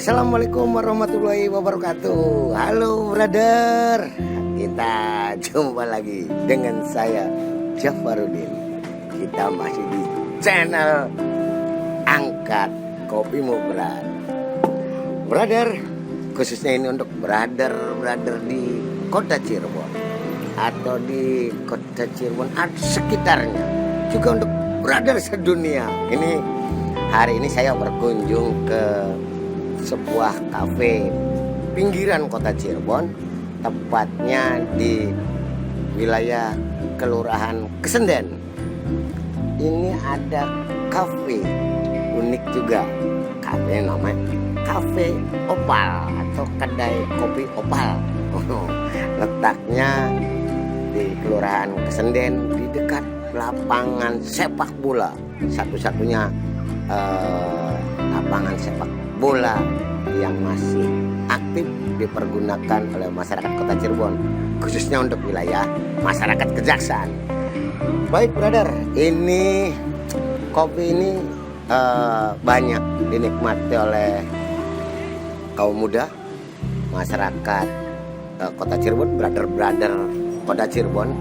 Assalamualaikum warahmatullahi wabarakatuh. Halo brother, kita jumpa lagi dengan saya Jafarudin. Kita masih di channel Angkat Kopimu Berat. Brother, khususnya ini untuk brother di kota Cirebon atau di kota Cirebon atau sekitarnya, juga untuk brother sedunia. Ini hari ini saya berkunjung ke sebuah kafe pinggiran kota Cirebon, tepatnya di wilayah Kelurahan Kesenden. Ini ada kafe unik juga, kafe namanya Kafe Opal atau kedai kopi Opal. Letaknya di Kelurahan Kesenden, di dekat lapangan sepak bola, satu-satunya lapangan sepak bola yang masih aktif dipergunakan oleh masyarakat kota Cirebon, khususnya untuk wilayah masyarakat Kejaksaan. Baik brother, ini kopi ini banyak dinikmati oleh kaum muda masyarakat kota Cirebon, brother kota Cirebon,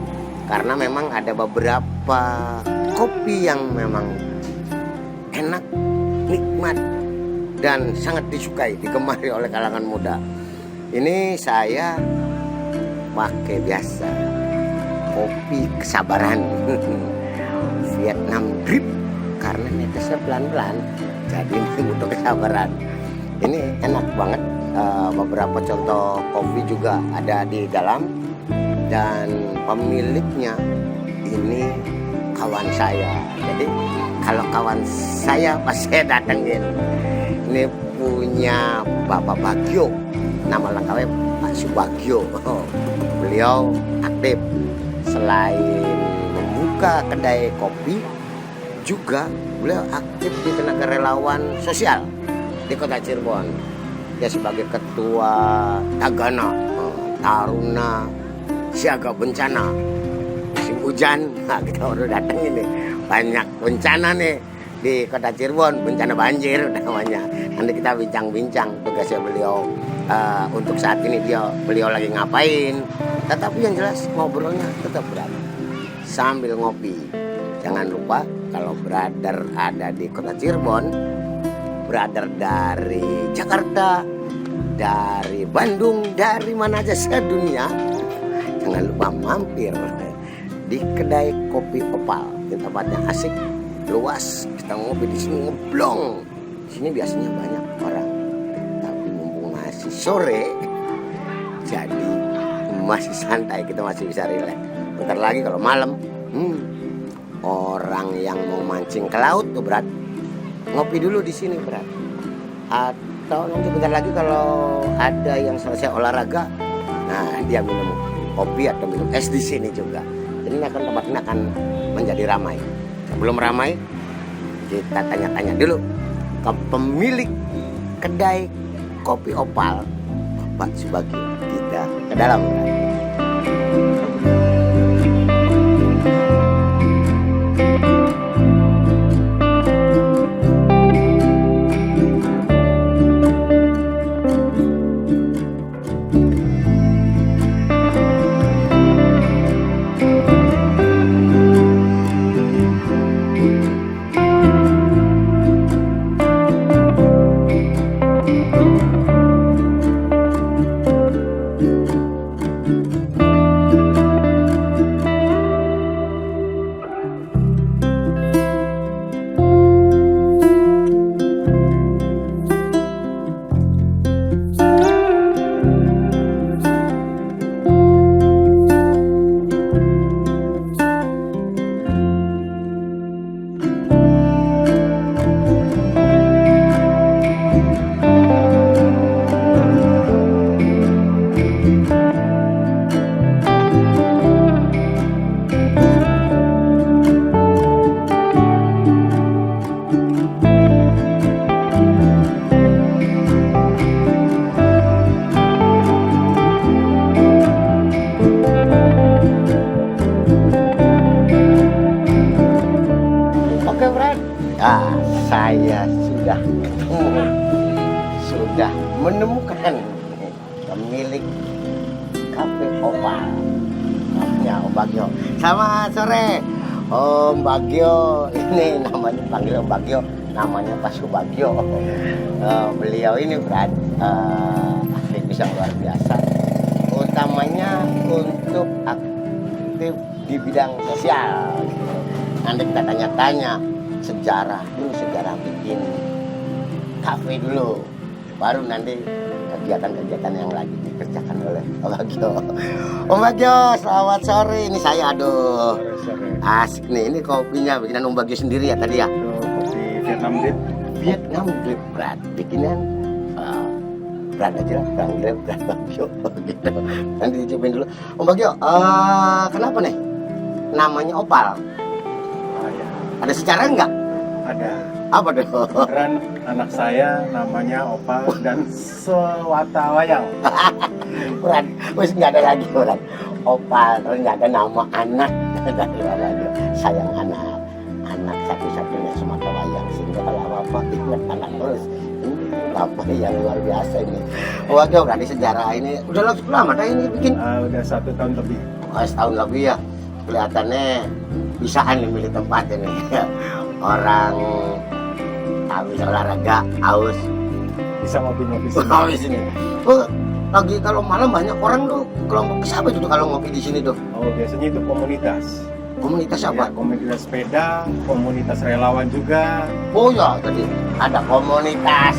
karena memang ada beberapa kopi yang memang enak, nikmat, dan sangat disukai, digemari oleh kalangan muda. Ini saya pakai biasa kopi kesabaran Vietnam drip, karena netesnya pelan-pelan, jadi ini butuh kesabaran. Ini enak banget. Beberapa contoh kopi juga ada di dalam, dan pemiliknya ini kawan saya. Jadi kalau kawan saya pas saya datengin, ini punya Bapak Bagio, nama lengkapnya Pak Subagio. Beliau aktif selain membuka kedai kopi, juga beliau aktif di tenaga relawan sosial di kota Cirebon. Dia sebagai ketua Tagana Taruna Siaga Bencana musim hujan. Nah, kita baru datang ini, banyak bencana nih di kota Cirebon, bencana banjir namanya. Nanti kita bincang-bincang tugasnya beliau untuk saat ini, beliau lagi ngapain. Tetapi yang jelas ngobrolnya tetap berat sambil ngopi. Jangan lupa kalau brother ada di kota Cirebon, brother dari Jakarta, dari Bandung, dari mana aja sedunia, jangan lupa mampir di kedai kopi Opal. Tempatnya asik, luas, kita ngopi di sini ngeblong. Di sini biasanya banyak orang, tapi mumpung masih sore, jadi masih santai, kita masih bisa relax. Bentar lagi kalau malam, orang yang mau mancing ke laut tuh berat, ngopi dulu di sini berat. Atau nanti bentar lagi kalau ada yang selesai olahraga, nah dia minum kopi atau minum es di sini juga. Jadi tempat ini akan menjadi ramai. Sebelum ramai, kita tanya-tanya dulu ke pemilik kedai kopi Opal, Bapak Subagio. Kita ke dalam. sudah menemukan pemilik Cafe Opal. Ya, Om Bagio. Selamat sore, Om Bagio. Ini namanya panggil Om Bagio, namanya Pak Subagio. Beliau ini aktivis yang luar biasa, utamanya untuk aktif di bidang sosial. Nanti kita tanya-tanya sejarah bikin kafe dulu, baru nanti kegiatan-kegiatan yang lagi dikerjakan oleh Om Bagio. Om Bagio, selamat sore. Ini saya, aduh, asik nih. Ini kopinya bikinan Om Bagio sendiri ya tadi ya? Kopi Vietnam Drip. Vietnam Drip, berat bikinan berat aja lah, berat Bagio gitu. Nanti dicipin dulu. Om Bagio, kenapa nih namanya Opal? Ya. Ada sejarah enggak? Ada. Apa dong? Kebetulan anak saya namanya Opal dan Sewata Wayang. Berat, wis nggak ada lagi berat. Opal, ternyata nama anak dari radio. Sayang anak satu-satunya Sewata Wayang, sehingga kalau apa ingat anak terus. Ini apa yang luar biasa ini. Waduh, berarti sejarah ini udah lama dah ini bikin. Udah 1 tahun lebih. Setahun lebih ya. Kelihatannya bisaan nih milih tempat ini. Orang habis olahraga, haus, Bisa ngopi-ngopi sini. ngopi sini. Lagi kalau malam banyak orang tuh, kelompok siapa itu tuh kalau ngopi di sini tuh? Oh, biasanya itu komunitas. Komunitas apa? Ya, komunitas sepeda, komunitas relawan juga. Oh ya, tadi ada komunitas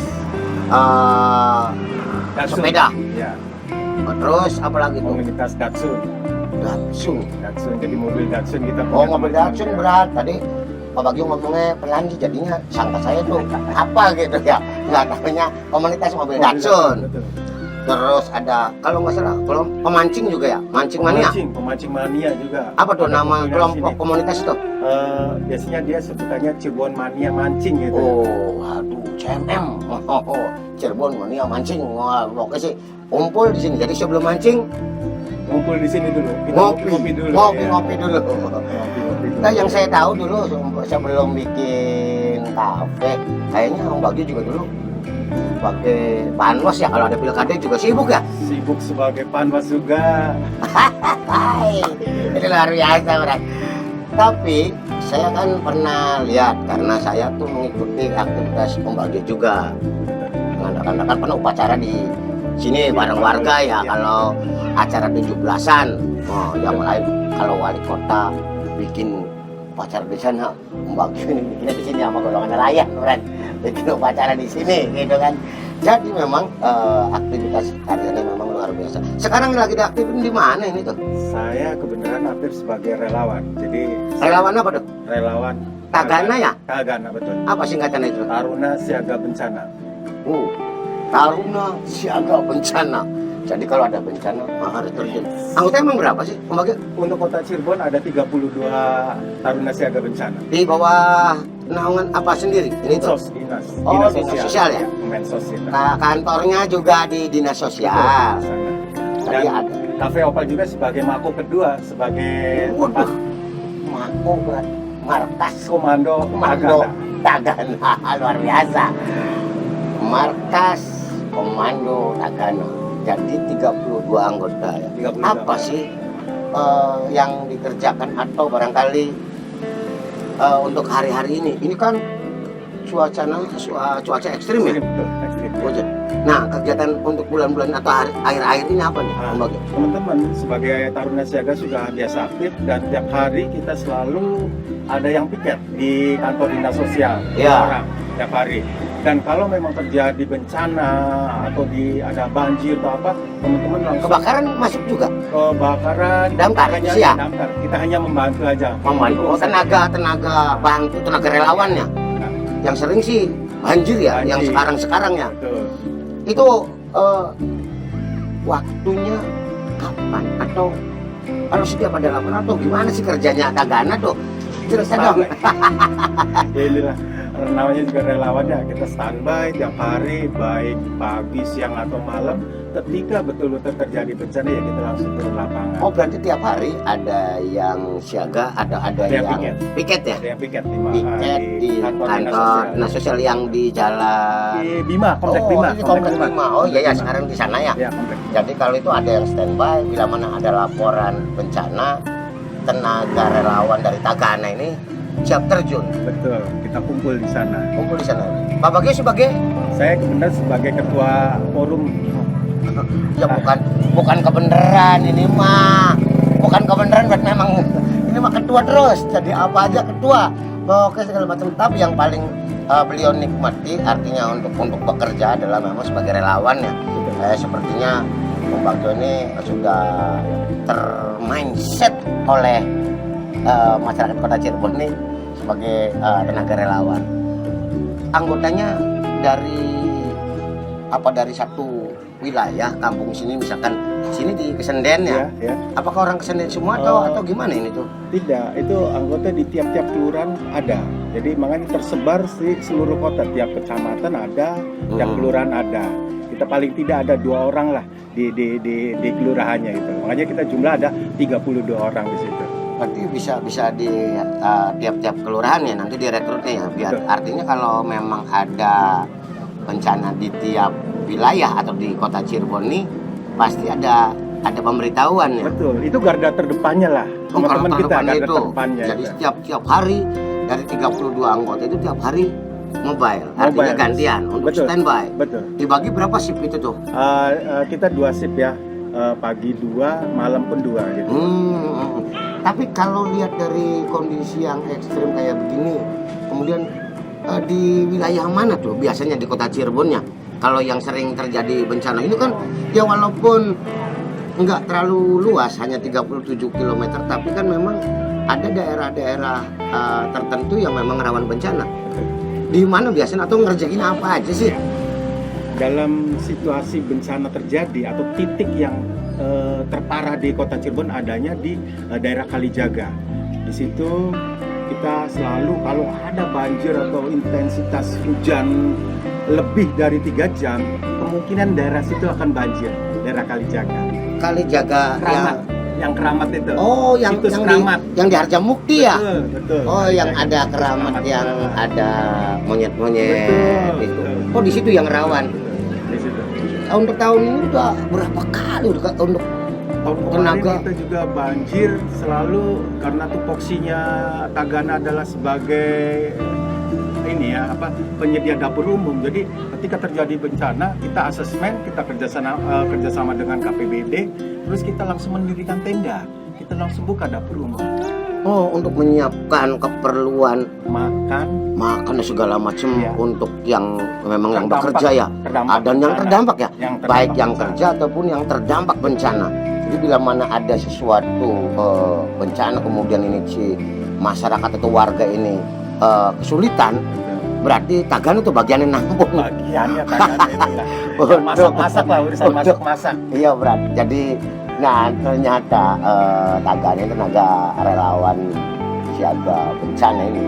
Datsun. sepeda. Ya, Terus apa lagi tuh? komunitas Datsun. Datsun. Datsun, jadi mobil Datsun kita. Oh, punya mobil teman-teman. Datsun berat. Tadi Pak Bagio ngomongnya pelan sih, jadinya sangka saya tuh apa gitu ya. Nggak tahunya komunitas mobil Datsun. Betul. Terus ada, kalau nggak salah, kalau pemancing juga ya, mancing mania. Pemancing mania juga. Apa tuh Ada nama komunitas kelompok ini. komunitas itu? Biasanya dia sebutannya Cirebon Mania Mancing gitu. Oh, aduh, CMM. Cirebon mania mancing. Wah, pokoknya sih kumpul di sini. Jadi sebelum mancing, Ngumpul di sini dulu. Kita ngopi dulu. ngopi dulu. Ngopi dulu. Nah, yang saya tahu dulu sebelum bikin kafe, kayaknya Om Bagio juga dulu pakai panwas ya, kalau ada pilkada juga sibuk ya. Sibuk sebagai panwas juga. Hai, ini luar biasa berat. Tapi saya kan pernah lihat, karena saya tuh mengikuti aktivitas Om Bagio juga. Kan pernah upacara di sini bareng warga ya. Kalau acara 17-an, yang lain kalau wali kota bikin upacara di sana, Om Bagio ini bikinnya di sini sama golongan nelayan, berat. Bikin upacara di sini, gitu kan. Jadi memang aktivitas karyanya memang luar biasa. Sekarang lagi diaktifin di mana ini tuh? Saya kebenaran aktif sebagai relawan. Jadi Relawan apa tuh? relawan Tagana ya? Tagana, betul. Apa singkatannya itu? Taruna Siaga Bencana. Taruna Siaga Bencana. Jadi kalau ada bencana harus terjun. Anggota emang berapa sih, Om Bagio? Untuk kota Cirebon ada 32 Taruna Siaga Bencana. Di bawah naungan apa sendiri? Ini tuh. Dinas Dinas Sosial ya? Kemensos kita. Kantornya juga di Dinas Sosial. Betul, di sana. Tadi Dan ada. Cafe Opal juga sebagai mako kedua, sebagai tempat Mako berat. Markas komando Tagana. Luar biasa. Markas Komando Tagana. Jadi 32 anggota ya. 32. Apa sih yang dikerjakan atau barangkali untuk hari-hari ini? Ini kan cuaca ekstrim ya. Betul, ekstrim. Hujan. Nah, kegiatan untuk bulan-bulan atau akhir-akhir ini apa nih, Om Bagio? Teman-teman sebagai Taruna Siaga sudah biasa aktif dan tiap hari kita selalu ada yang piket di kantor dinas sosial. Ya. Orang tiap hari. Dan kalau memang terjadi bencana atau ada banjir atau apa, teman-teman langsung Kebakaran masuk juga. kebakaran. Damkar, hanya siap. damkar. Kita hanya membantu aja. Membantu tenaga bantu, tenaga relawannya. Nah, Yang sering sih banjir ya, yang Banjir. sekarang ya. betul. Itu waktunya kapan, atau kalau setiap ada laporan atau gimana sih kerjanya Tagana tuh? Jelaskan dong. Inilah namanya juga relawan ya, kita standby tiap hari, baik pagi, siang atau malam. Ketika betul-betul terjadi bencana ya kita langsung turun lapangan. Oh, berarti tiap hari ada yang siaga, ada yang piket ya? Ada yang piket Piket di kantor dinas sosial yang di jalan di Bima, komplek oh, Bima. ini komplek Bima. Oh iya ya, sekarang di sana ya. Ya, komplek. Jadi kalau itu ada yang standby, bila mana ada laporan bencana, tenaga relawan dari Tagana ini siap terjun. Betul, kita kumpul di sana. Kumpul di sana. Pak Bagio sebagai Saya kemudian sebagai ketua forum. ya bukan kebenaran ini mah. Bukan kebenaran berarti memang ini mah ketua terus. Jadi apa aja ketua. Oke segala macam. Tapi yang paling beliau nikmati artinya untuk bekerja adalah memang sebagai relawan ya. Sepertinya Pak Bagio ini sudah termindset oleh masyarakat Kota Cirebon ini sebagai tenaga relawan. Anggotanya dari satu wilayah kampung sini, misalkan sini di Kesenden ya. Ya. Apakah orang Kesenden semua atau gimana ini tuh? Tidak, itu anggota di tiap-tiap kelurahan ada. Jadi makanya tersebar di seluruh kota, tiap kecamatan ada, tiap kelurahan ada. Kita paling tidak ada 2 orang lah di kelurahannya itu. Makanya kita jumlah ada 32 orang di situ. Berarti bisa di tiap-tiap kelurahan ya nanti direkrutnya ya. Biar Betul. artinya kalau memang ada bencana di tiap wilayah atau di Kota Cirebon ini pasti ada pemberitahuan ya. Betul, itu garda terdepannya lah. Teman-teman kita garda terdepannya. Jadi itu. setiap hari dari 32 anggota itu tiap hari mobile. Artinya gantian untuk Betul. standby. Betul. Dibagi berapa shift itu tuh? Kita 2 shift ya. Pagi 2, malam pun 2 gitu. Tapi kalau lihat dari kondisi yang ekstrim kayak begini, kemudian di wilayah mana tuh biasanya di Kota Cirebonnya? Kalau yang sering terjadi bencana ini kan ya walaupun nggak terlalu luas, hanya 37 km, tapi kan memang ada daerah-daerah tertentu yang memang rawan bencana. Di mana biasanya atau ngerjain apa aja sih? Dalam situasi bencana terjadi atau titik yang terparah di Kota Cirebon adanya di daerah Kalijaga. Di situ kita selalu kalau ada banjir atau intensitas hujan lebih dari 3 jam, kemungkinan daerah situ akan banjir, daerah Kalijaga. Kalijaga Yang Keramat itu. Oh, yang Keramat. yang di Harjamukti ya? Betul. Oh, yang ada keramat yang ada monyet-monyet Betul, itu. betul. Oh, di situ yang rawan. Di situ. Untuk tahun ini udah berapa kali untuk Tahun kemarin kita juga banjir selalu karena tupoksinya Tagana adalah sebagai penyedia dapur umum. Jadi ketika terjadi bencana kita asesmen, kita kerjasama dengan KPBD, terus kita langsung mendirikan tenda, kita langsung buka dapur umum. Oh, untuk menyiapkan keperluan makan dan segala macam ya. Untuk yang memang yang Terdampak. bekerja ya. Terdampak Dan yang terdampak ya, baik yang bencana. kerja ataupun yang terdampak bencana. Jadi bila mana ada sesuatu bencana kemudian ini si masyarakat atau warga ini kesulitan, berarti Tagana itu bagiannya nampung. Bagiannya Tagana inilah. Ya, masak-masak lah, urusan masak-masak. Iya berarti. Jadi ternyata Tagana itu tenaga relawan siaga bencana ini.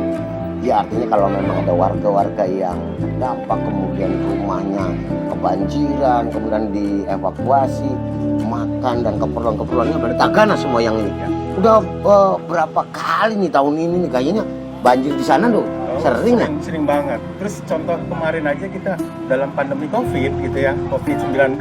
Ya artinya kalau memang ada warga-warga yang terdampak kemudian rumahnya kebanjiran, kemudian dievakuasi, makan dan keperluan-keperluannya berarti Tagana semua yang ini. Udah berapa kali nih tahun ini nih kayaknya banjir di sana tuh? Sering ya? Sering banget. Terus contoh kemarin aja kita dalam pandemi COVID gitu ya, COVID-19,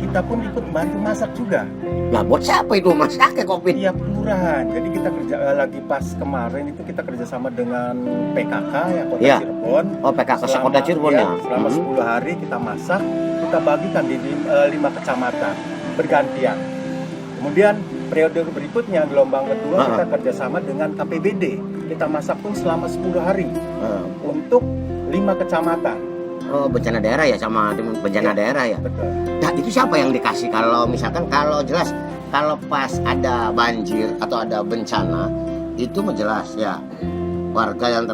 kita pun ikut bantu masak juga. Nah buat siapa itu masaknya COVID? Iya kelurahan. Jadi kita kerja lagi pas kemarin itu kita kerjasama dengan PKK ya Kota Iya. Cirebon. Oh PKK Kota Cirebon ya? Selama 10 hari kita masak, kita bagikan di 5 kecamatan bergantian. Kemudian periode berikutnya gelombang kedua kita kerjasama dengan KPBD. Kita masak pun selama 10 hari untuk 5 kecamatan. Oh bencana daerah ya, sama bencana daerah ya. Betul. Nah itu siapa yang dikasih kalau misalkan kalau jelas kalau pas ada banjir atau ada bencana itu jelas ya warga yang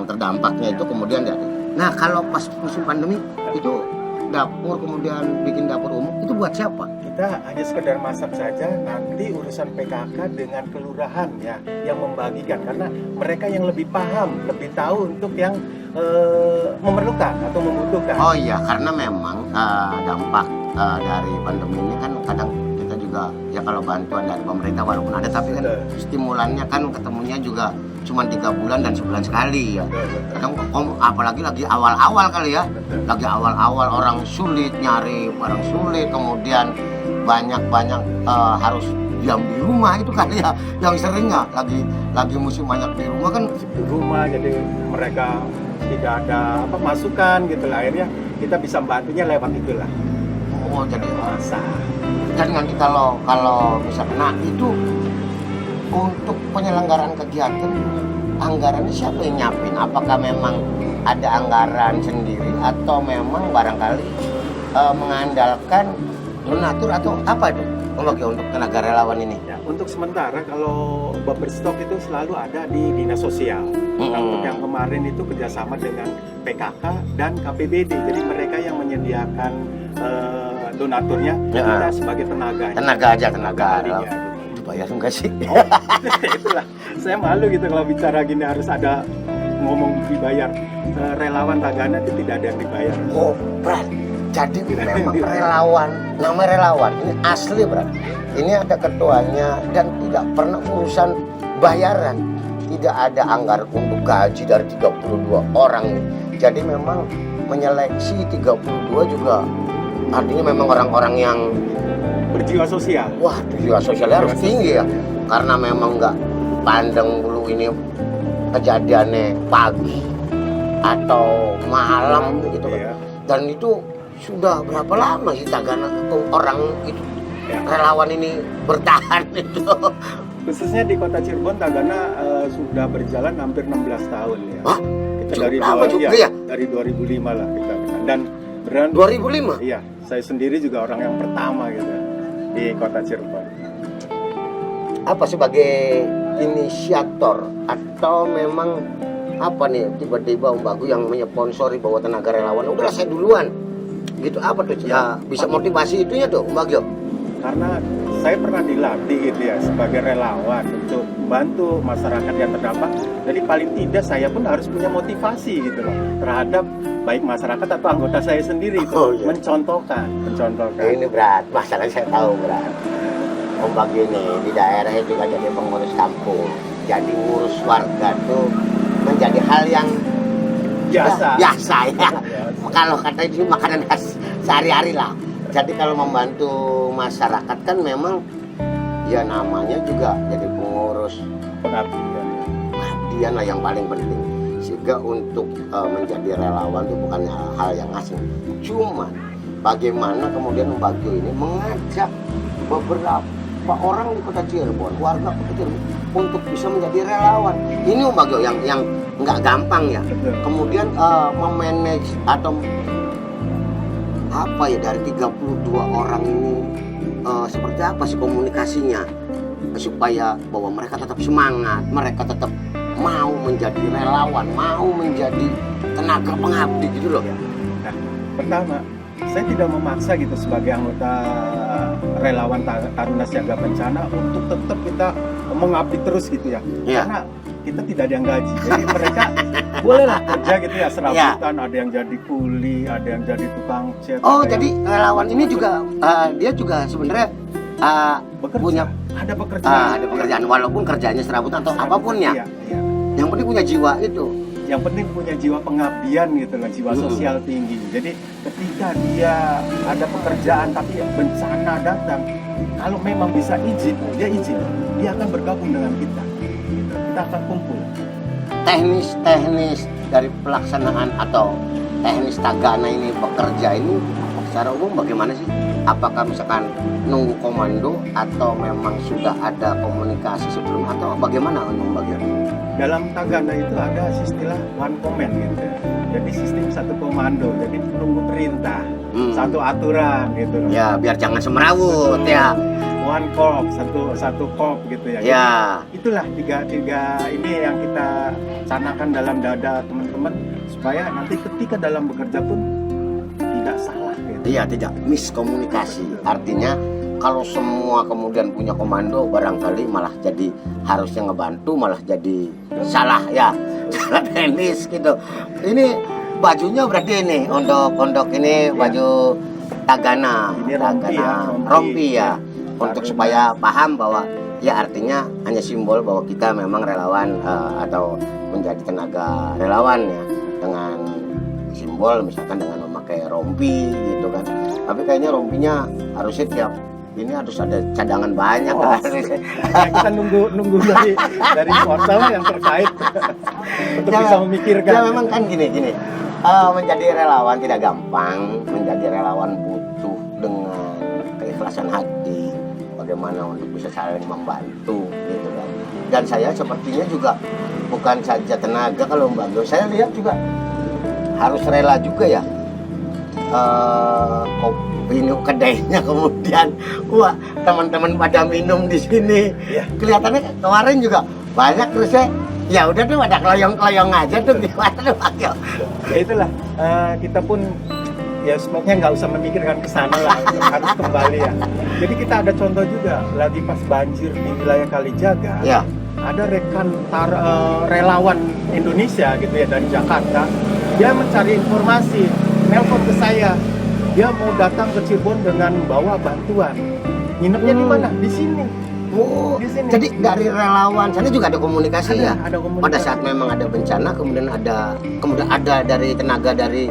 terdampaknya itu kemudian ya. Nah kalau pas musim pandemi itu dapur kemudian bikin dapur umum itu buat siapa? kita hanya sekedar masak saja, nanti urusan PKK dengan kelurahan ya yang membagikan, karena mereka yang lebih paham, lebih tahu untuk yang memerlukan atau membutuhkan. Oh iya, karena memang dampak dari pandemi ini kan kadang kita juga ya kalau bantuan dari pemerintah walaupun ada tapi kan stimulannya kan ketemunya juga cuma 3 bulan dan sebulan sekali ya. Kadang apalagi lagi awal-awal kali ya, lagi awal-awal orang sulit nyari barang sulit, kemudian banyak harus diam di rumah itu kali ya, yang seringnya lagi musim banyak di rumah kan Di rumah, jadi mereka tidak ada masukan gitu lah, akhirnya kita bisa bantunya lewat itulah. oh jadi Masak. dan nanti kalau misalkan nah itu untuk penyelenggaraan kegiatan anggarannya siapa yang nyiapin? Apakah memang ada anggaran sendiri atau memang barangkali mengandalkan donatur atau apa itu untuk tenaga relawan ini? Ya, untuk sementara kalau Bapperstok itu selalu ada di dinas sosial. Nah, untuk yang kemarin itu kerjasama dengan PKK dan KPBD, jadi mereka yang menyediakan donaturnya, kita sebagai tenaga ahlinya. Dibayar enggak sih? Oh, itulah saya malu gitu kalau bicara gini, harus ada ngomong dibayar. Relawan Tagana itu tidak ada yang dibayar. Oh, Brad. Jadi memang relawan, nama relawan ini asli, Brad. Ini ada ketuanya dan tidak pernah urusan bayaran. Tidak ada anggaran untuk gaji dari 32 orang. Jadi memang menyeleksi 32 juga artinya memang orang-orang yang berjiwa sosial. Wah, jiwa sosialnya harus tinggi ya. Karena memang nggak pandang dulu ini kejadiannya pagi atau malam gitu kan. Iya. Dan itu sudah berapa lama sih Tagana atau orang itu relawan ini bertahan itu? Khususnya di kota Cirebon, Tagana sudah berjalan hampir 16 tahun ya. Hah? Kita Cukup lama juga ya? dari 2005 lah kita. Dan beneran 2005? Iya, saya sendiri juga orang yang pertama gitu di kota Cirebon. Apa sebagai inisiator atau memang apa nih tiba-tiba Om Bagu yang menyponsori bahwa tenaga relawan udah saya duluan gitu, apa tuh ya bisa motivasi itunya tuh Om Bagio? Karena saya pernah dilatih gitu ya sebagai relawan untuk membantu masyarakat yang terdampak. Jadi paling tidak saya pun harus punya motivasi gitu loh terhadap baik masyarakat atau anggota saya sendiri itu mencontohkan. Ini berat, masalahnya saya tahu berat. Om Bagio ini di daerahnya juga jadi pengurus kampung, jadi ngurus warga tuh menjadi hal yang biasa ya. Kalau kata itu makanan khas sehari-hari lah. Jadi kalau membantu masyarakat kan memang ya namanya juga jadi pengurus pengabdian lah yang paling penting. Sehingga untuk menjadi relawan itu bukannya hal yang asing. Cuma bagaimana kemudian Om Bagio ini mengajak beberapa orang di kota Cirebon, warga kota Cirebon untuk bisa menjadi relawan. Ini Om Bagio yang nggak gampang ya. Kemudian memanage atau apa ya dari 32 orang ini seperti apa sih komunikasinya supaya bahwa mereka tetap semangat, mereka tetap mau menjadi relawan, mau menjadi tenaga pengabdi gitu loh. Nah, pertama, saya tidak memaksa gitu sebagai anggota relawan Taruna Siaga Bencana untuk tetap kita mengabdi terus gitu ya. Karena kita tidak ada yang gaji, jadi mereka bolehlah kerja gitu ya serabutan, ada yang jadi kuli, ada yang jadi tukang cat. Oh, jadi relawan ini juga dia juga sebenarnya punya ada pekerjaan. Ada pekerjaan walaupun kerjanya serabutan atau apapun ya. Iya. Yang penting punya jiwa itu. Yang penting punya jiwa pengabdian gitu loh, jiwa sosial tinggi. Jadi ketika dia ada pekerjaan tapi bencana datang, kalau memang bisa izin, dia akan bergabung dengan kita. Gitu. Kita akan kumpul. Teknis dari pelaksanaan atau teknis Tagana ini bekerja ini secara umum bagaimana sih? Apakah misalkan nunggu komando atau memang sudah ada komunikasi sebelum atau bagaimana Om Bagio? Dalam Tagana itu ada istilah one command gitu. Jadi sistem satu komando, jadi menunggu perintah, satu aturan gitu loh. Ya, biar jangan semerawut ya. One corp, satu corp gitu ya. Ya. Jadi, itulah tiga ini yang kita canakan dalam dada teman-teman supaya nanti ketika dalam bekerja pun tidak salah gitu. Iya, tidak miskomunikasi. Artinya kalau semua kemudian punya komando barangkali malah jadi harusnya ngebantu malah jadi salah ya, salah teknis gitu. Ini bajunya berarti ini untuk ini baju tagana, Ini rompi ya, rompi ya, untuk Taruna. supaya paham bahwa ya artinya hanya simbol bahwa kita memang relawan atau menjadi tenaga relawan ya, dengan simbol misalkan dengan memakai rompi gitu kan. Tapi kayaknya rompinya harusnya tiap ini harus ada cadangan banyak. Oh, kan. Nah, kita nunggu dari sponsor yang terkait untuk Ya, bisa memikirkan. Ya memang kan gini menjadi relawan tidak gampang. Menjadi relawan butuh dengan keikhlasan hati, bagaimana untuk bisa saling membantu gitu kan. Dan saya sepertinya juga bukan saja tenaga kalau membantu, saya lihat juga harus rela juga ya. Minum kedainya kemudian wah teman-teman pada minum di sini. Iya. Kelihatannya kemarin juga banyak, terus ya udah tuh ada keloyong-keloyong aja tuh gimana tuh Pak Yo? Ya itulah, kita pun ya semoga nggak usah memikirkan ke sana lah, harus kembali ya. Jadi kita ada contoh juga lagi pas banjir di wilayah Kalijaga. Ya. Ada rekan relawan Indonesia gitu ya dari Jakarta, dia mencari informasi, nelpon ke saya, dia mau datang ke Cirebon dengan bawa bantuan. Nginepnya di mana? Di sini. Oh, Di sini. jadi dari relawan sana juga ada komunikasi ya. Ada komunikasi. Pada saat memang ada bencana, kemudian ada dari tenaga dari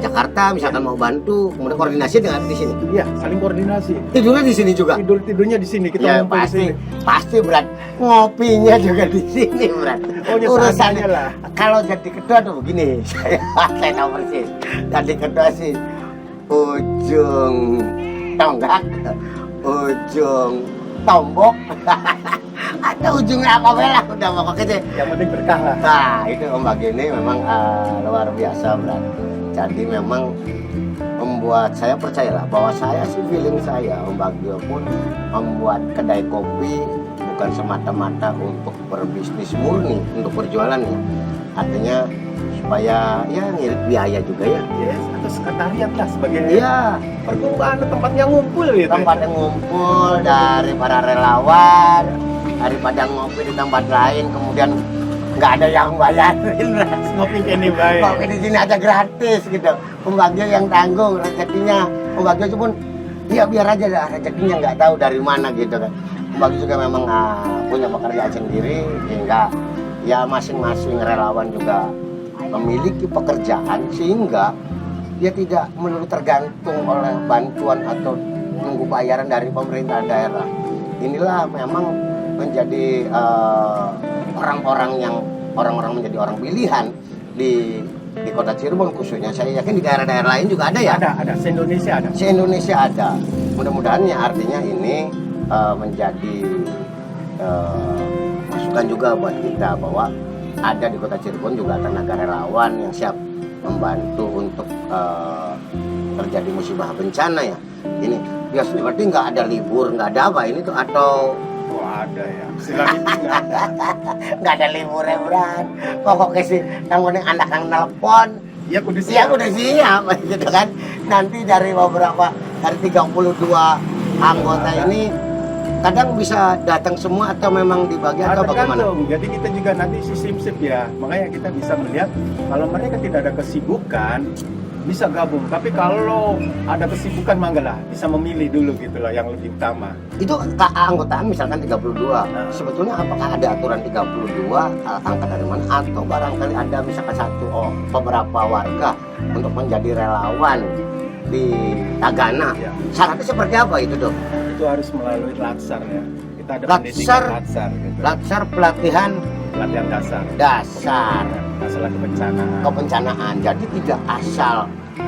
Jakarta misalkan mau bantu, kemudian koordinasi dengan di sini. Iya, saling koordinasi. Tidurnya di sini juga. Tidurnya di sini, kita Ya ngumpul di sini. pasti berat. Ngopinya juga di sini berat. Oh, ya Urusannya seadanya lah. Kalau jadi ketua tuh begini, saya tahu persis. Jadi ketua sih ujung tonggak, ujung tombok, atau ujungnya apa lah udah pokoknya deh. Yang penting berkah lah. Nah itu Om Bagini memang luar biasa berat. Jadi memang membuat saya percayalah bahwa saya sih feeling saya Om Bagio pun membuat kedai kopi bukan semata-mata untuk berbisnis murni, untuk berjualan ya. Artinya supaya ya ngirit biaya juga ya. Yes, atau sekretariat lah sebagai Iya, perkumpulan, tempatnya ngumpul gitu. tempat yang ngumpul dari para relawan, daripada ngopi di tempat lain kemudian nggak ada yang bayarin. Ngopi ini baik. Kopi di sini aja gratis gitu. Om Bagio yang tanggung rezekinya. Om Bagio pun ya biar aja dah rezekinya nggak tahu dari mana gitu kan. Om Bagio juga memang punya pekerjaan sendiri sehingga ya masing-masing relawan juga memiliki pekerjaan sehingga dia tidak melulu tergantung oleh bantuan atau nunggu bayaran dari pemerintah daerah. Inilah memang menjadi orang-orang menjadi orang pilihan di kota Cirebon khususnya. Saya yakin di daerah-daerah lain juga ada ya. Ada. Se-Indonesia ada. Se-Indonesia ada. Mudah-mudahan ya artinya ini menjadi masukan juga buat kita bahwa ada di kota Cirebon juga tenaga relawan yang siap membantu untuk terjadi musibah bencana ya. Ini biasanya berarti nggak ada libur, nggak ada apa ini tuh atau Oh, ada ya. Silang itu nggak ada. nggak ada liburnya berat. Pokoknya sih yang penting anak yang nelpon Ya kudu ya siap. udah siap gitu kan. Nanti dari 32 anggota ini kadang bisa datang semua atau memang dibagi atau bagaimana? Tergantung. Jadi kita juga nanti sistem shift ya. Makanya kita bisa melihat kalau mereka tidak ada kesibukan bisa gabung. Tapi kalau ada kesibukan manggalah bisa memilih dulu gitu loh yang lebih utama. Itu keanggotaan misalkan 32. Sebetulnya apakah ada aturan 32 angka dari mana atau barangkali ada misalkan beberapa warga untuk menjadi relawan di Tagana. Ya. Syaratnya seperti apa itu, Dok? Itu harus melalui latsar ya. Kita ada Latsar. pendidikan latsar gitu. Latsar pelatihan Latihan dasar. dasar Masalah kebencanaan. kebencanaan. Jadi tidak asal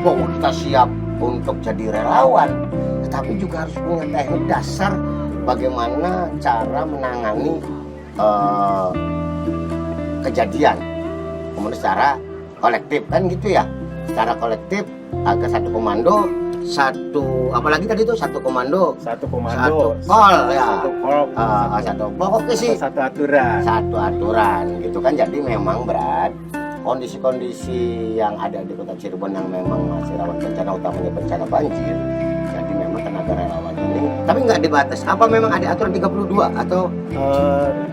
bahwa kita siap untuk jadi relawan, tetapi juga harus punya teknik dasar bagaimana cara menangani kejadian. Kemudian secara kolektif kan gitu ya. Secara kolektif agar satu komando, apalagi tadi itu satu komando, Satu satu komando. kol ya. Satu kol. Satu pokoknya sih Satu aturan. satu aturan gitu kan. Jadi memang berat kondisi-kondisi yang ada di kota Cirebon yang memang masih rawan bencana, utamanya bencana banjir. Jadi Jadi memang tenaga relawan ini, tapi nggak dibatas. Apa memang ada aturan 32 atau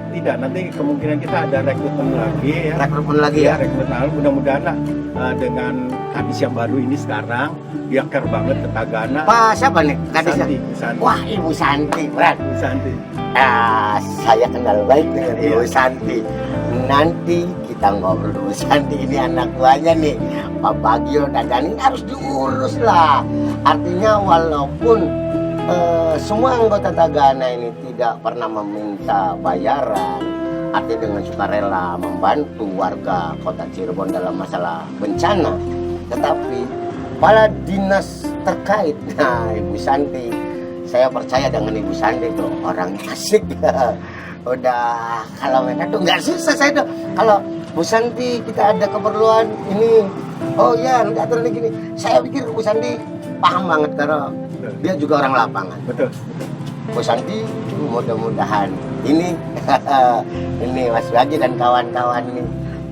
Tidak, nanti kemungkinan kita ada rekrutmen lagi ya. rekrutmen lagi ya? Rekrutmen mudah-mudahan lah, dengan hadis yang baru ini sekarang dia care banget ke Tagana. Pak siapa nih? Kadisnya? Santi, Santi. Wah, Ibu Santi, Brad. Santi. Saya kenal baik dengan Iya. Ibu Santi. Nanti kita ngobrol dulu. Santi ini anak buahnya nih, Pak Bagio Dagani, harus diurus lah. Artinya walaupun semua anggota Tagana ini tidak pernah meminta bayaran, artinya dengan sukarela membantu warga Kota Cirebon dalam masalah bencana, tetapi kepala dinas terkait, nah Ibu Santi, saya percaya dengan Ibu Santi tuh orang asik. Udah kalau mereka tuh nggak susah saya tuh. Kalau Bu Santi kita ada keperluan ini, oh ya nanti aturan gini. Saya pikir Bu Santi paham banget karena dia juga orang lapangan. Betul. Bu Santi mudah-mudahan ini ini Mas Bagi dan kawan-kawan ini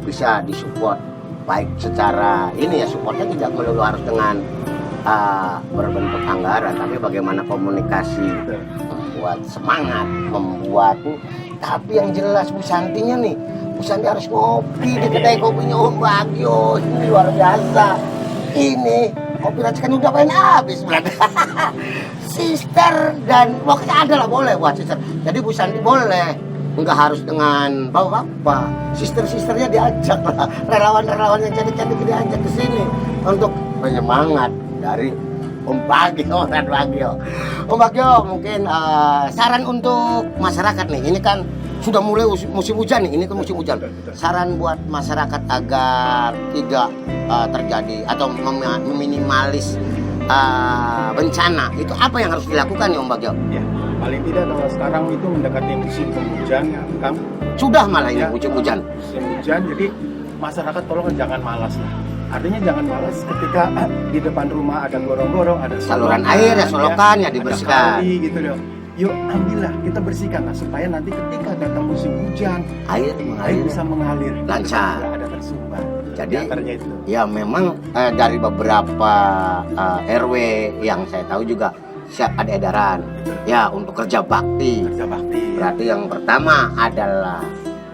bisa disupport baik secara ini ya, supportnya tidak melulu harus dengan berbentuk anggaran, tapi bagaimana komunikasi, membuat semangat, membuat. Tapi yang jelas Bu Santinya nih, Bu Santi harus ngopi di kedai kopinya Om Bagio. Ini luar biasa. Ini kopi racikan udah pengen habis berarti. Sister dan pokoknya ada lah, boleh buat sister. Jadi Bu Santi boleh, nggak harus dengan bapak-bapak. Sister-sisternya diajak lah, relawan-relawan yang cantik-cantik diajak ke sini untuk penyemangat dari Om Bagio dan Bagio. Om Bagio mungkin saran untuk masyarakat nih, ini kan sudah mulai musim hujan nih, ini kan musim hujan. Saran buat masyarakat agar tidak terjadi atau meminimalis bencana, itu apa yang harus dilakukan ya Om Bagio? Ya, paling tidak kalau sekarang itu mendekati musim penghujan, Kang. Sudah malah ini Ya, musim hujan. Musim hujan, jadi masyarakat tolong jangan malas lah. Artinya jangan malas ketika di depan rumah ada gorong-gorong, ada Saluran air ya, solokan ya dibersihkan. Ada kali gitu dong. Yuk ambillah, kita bersihkan lah supaya nanti ketika datang musim hujan Air air mengalir bisa mengalir lancar. tidak ada tersumbat. Jadi Antaranya itu. ya memang dari beberapa RW yang saya tahu juga siap ada edaran ya untuk kerja bakti. Kerja bakti. Berarti yang pertama adalah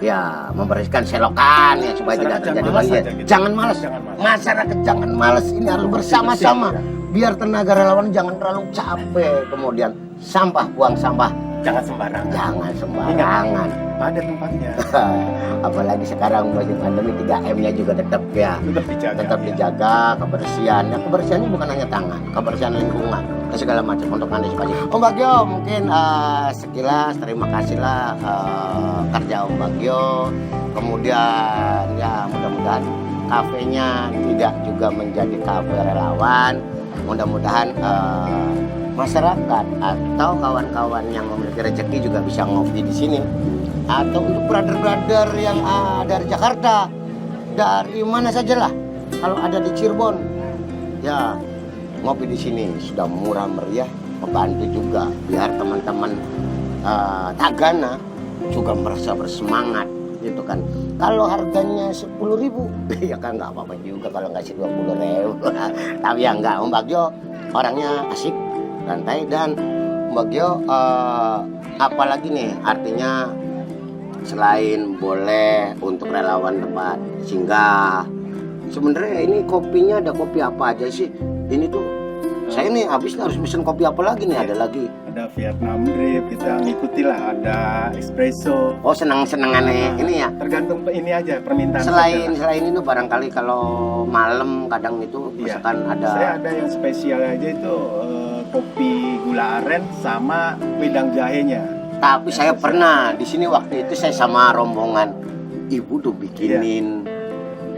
ya membersihkan selokan ya supaya tidak Masyarakat terjadi jangan malas banjir. aja gitu. Jangan malas. Jangan malas. Masyarakat jangan malas, ini harus bersama-sama. Bersih, Biar tenaga relawan jangan terlalu capek. Kemudian sampah, buang sampah Jangan sembarangan. jangan sembarangan. Pada tempatnya Apalagi sekarang musim pandemi 3M-nya juga tetap ya. tetap dijaga. Tetap ya. dijaga kebersihan. Ya, kebersihannya bukan hanya tangan, kebersihan lingkungan, ke segala macam untuk antisipasi. Om Bagio mungkin sekilas terima kasihlah kerja Om Bagio. Kemudian ya mudah-mudahan kafenya tidak juga menjadi kafe relawan. Mudah-mudahan masyarakat atau kawan-kawan yang memiliki rezeki juga bisa ngopi di sini. Atau untuk brother-brother yang dari Jakarta, dari mana saja lah, kalau ada di Cirebon, ya ngopi di sini sudah murah meriah, membantu juga biar teman-teman Tagana juga merasa bersemangat, gitu kan. Kalau harganya 10.000, ya kan nggak apa-apa juga kalau ngasih 20.000. Tapi ya nggak, Om Bagio orangnya asik, santai, dan Om Bagio apalagi nih artinya selain boleh untuk relawan tempat singgah, sebenarnya ini kopinya ada kopi apa aja sih? Ini tuh saya nih habis harus pesen kopi apa lagi nih? Ada lagi. Ada Vietnam drip, kita ngikuti lah, ada espresso. Oh senang-senangannya ini ya. Tergantung ini aja permintaan. Selain itu barangkali kalau malam kadang itu Iya. misalkan Saya ada ada yang spesial aja itu kopi gula aren sama wedang jahenya. tapi saya pernah di sini waktu itu saya sama rombongan ibu tuh bikinin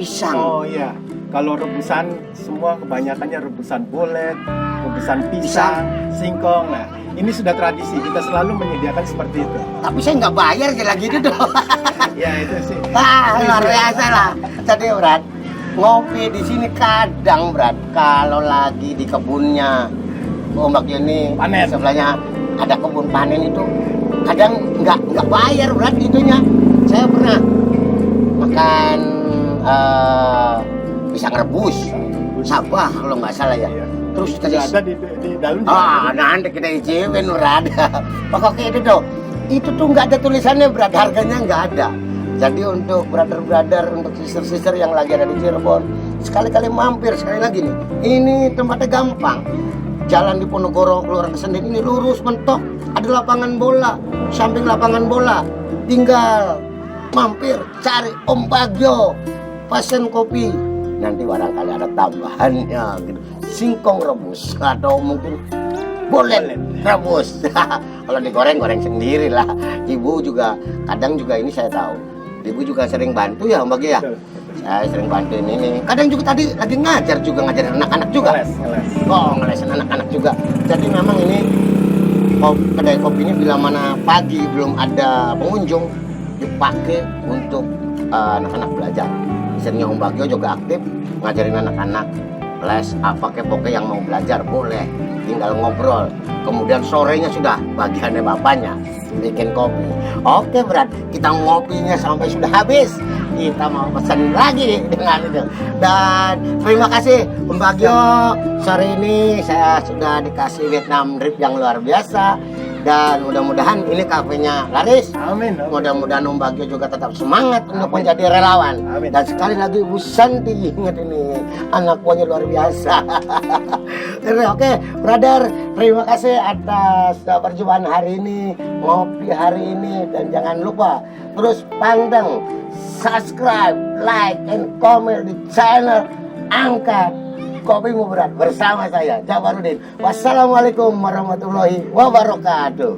pisang. Oh iya, kalau rebusan semua kebanyakannya rebusan bolet, rebusan pisang, singkong. Nah, ini sudah tradisi, kita selalu menyediakan seperti itu. Tapi saya nggak bayar kayak lagi itu dong. Ya itu sih. Luar biasa lah. Jadi Brad, ngopi di sini kadang Brad kalau lagi di kebunnya Om Bagio ini Panen. sebelahnya ada kebun panen itu kadang nggak bayar Brad itunya. Saya pernah makan pisang rebus sabah kalau nggak salah ya. Iya. terus Tidak kasih ada di dalam. nanti kita icipin ada. Pokoknya itu tuh. Itu tuh nggak ada tulisannya berat, harganya nggak ada. Jadi untuk brother-brother, untuk sister-sister yang lagi ada di Cirebon, sekali-kali mampir sekali lagi nih. Ini tempatnya gampang. Jalan di Ponorogo keluar ke Senden ini lurus mentok. Ada lapangan bola, samping lapangan bola. Tinggal mampir cari Om Bagio, pesen kopi. Nanti barangkali ada tambahannya gitu. Singkong rebus atau mungkin bolet rebus. Kalau digoreng sendiri lah. Ibu juga kadang juga ini saya tahu. Ibu juga sering bantu ya Om Bagio ya. Saya sering bantuin ini. Kadang juga tadi lagi ngajarin anak-anak juga. Ngeles. Ngelesin anak-anak juga. Jadi memang ini kedai kopinya bila mana pagi belum ada pengunjung dipakai untuk anak-anak belajar. Misalnya Om Bagio juga aktif ngajarin anak-anak les apa kepoke yang mau belajar boleh, tinggal ngobrol. Kemudian sorenya sudah bagiannya bapaknya bikin kopi. Oke berat, kita ngopinya sampai sudah habis. Kita mau pesan lagi dengan itu. Dan terima kasih Om Bagio. Sore ini saya sudah dikasih Vietnam drip yang luar biasa. Dan mudah-mudahan ini kafenya laris. Amin. Mudah-mudahan Om Bagio juga tetap semangat untuk menjadi relawan. Amin. Dan sekali lagi Bu Santi, ingat ini anak buahnya luar biasa. Oke, brother, terima kasih atas perjumpaan hari ini, ngopi hari ini, dan jangan lupa terus panteng, subscribe, like, and comment di channel Angkat Kopimu Berat bersama saya Jabarudin. Wassalamualaikum warahmatullahi wabarakatuh.